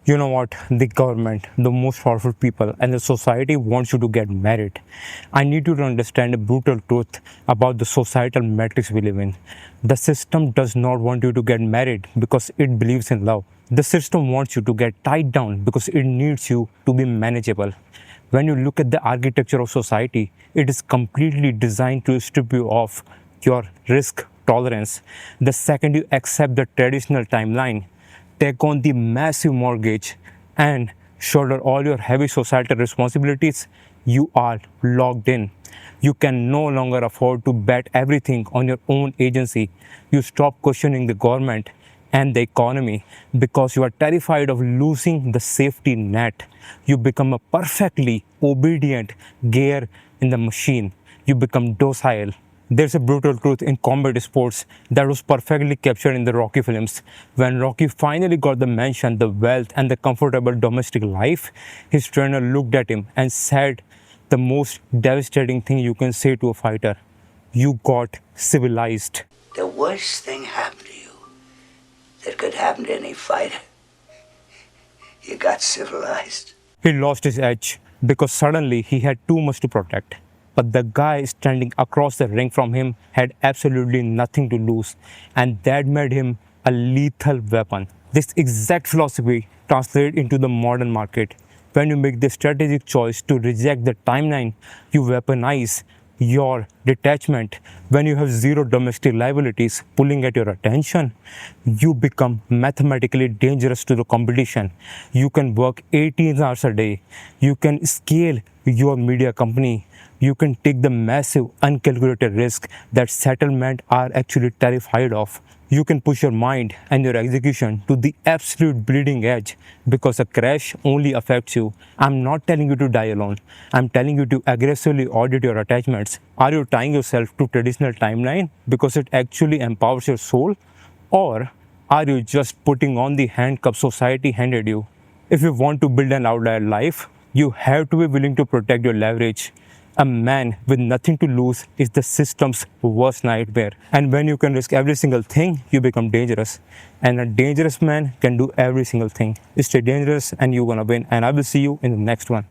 You know what? The government, the most powerful people, and the society wants you to get married. I need you to understand a brutal truth about the societal matrix we live in. The system does not want you to get married because it believes in love. The system wants you to get tied down because it needs you to be manageable. When you look at the architecture of society, it is completely designed to strip you of your risk tolerance. The second you accept the traditional timeline, take on the massive mortgage, and shoulder all your heavy societal responsibilities, you are locked in. You can no longer afford to bet everything on your own agency. You stop questioning the government and the economy because you are terrified of losing the safety net. You become a perfectly obedient gear in the machine. You become docile. There's a brutal truth in combat sports that was perfectly captured in the Rocky films. When Rocky finally got the mansion, the wealth, and the comfortable domestic life, his trainer looked at him and said the most devastating thing you can say to a fighter: "You got civilized." The worst thing happened to you that could happen to any fighter. You got civilized. He lost his edge because suddenly he had too much to protect. But the guy standing across the ring from him had absolutely nothing to lose, and that made him a lethal weapon. This exact philosophy translates into the modern market. When you make the strategic choice to reject the timeline, you weaponize your detachment. When you have zero domestic liabilities pulling at your attention, you become mathematically dangerous to the competition. You can work 18 hours a day, you can scale your media company, you can take the massive uncalculated risk that settlement are actually terrified of. You can push your mind and your execution to the absolute bleeding edge because a crash only affects you. I'm not telling you to die alone. I'm telling you to aggressively audit your attachments. Are you tying yourself to traditional timeline because it actually empowers your soul? Or are you just putting on the handcuffs society handed you? If you want to build an outlier life, you have to be willing to protect your leverage. A man with nothing to lose is the system's worst nightmare. And when you can risk every single thing, you become dangerous. And a dangerous man can do every single thing. Stay dangerous and you're gonna win. And I will see you in the next one.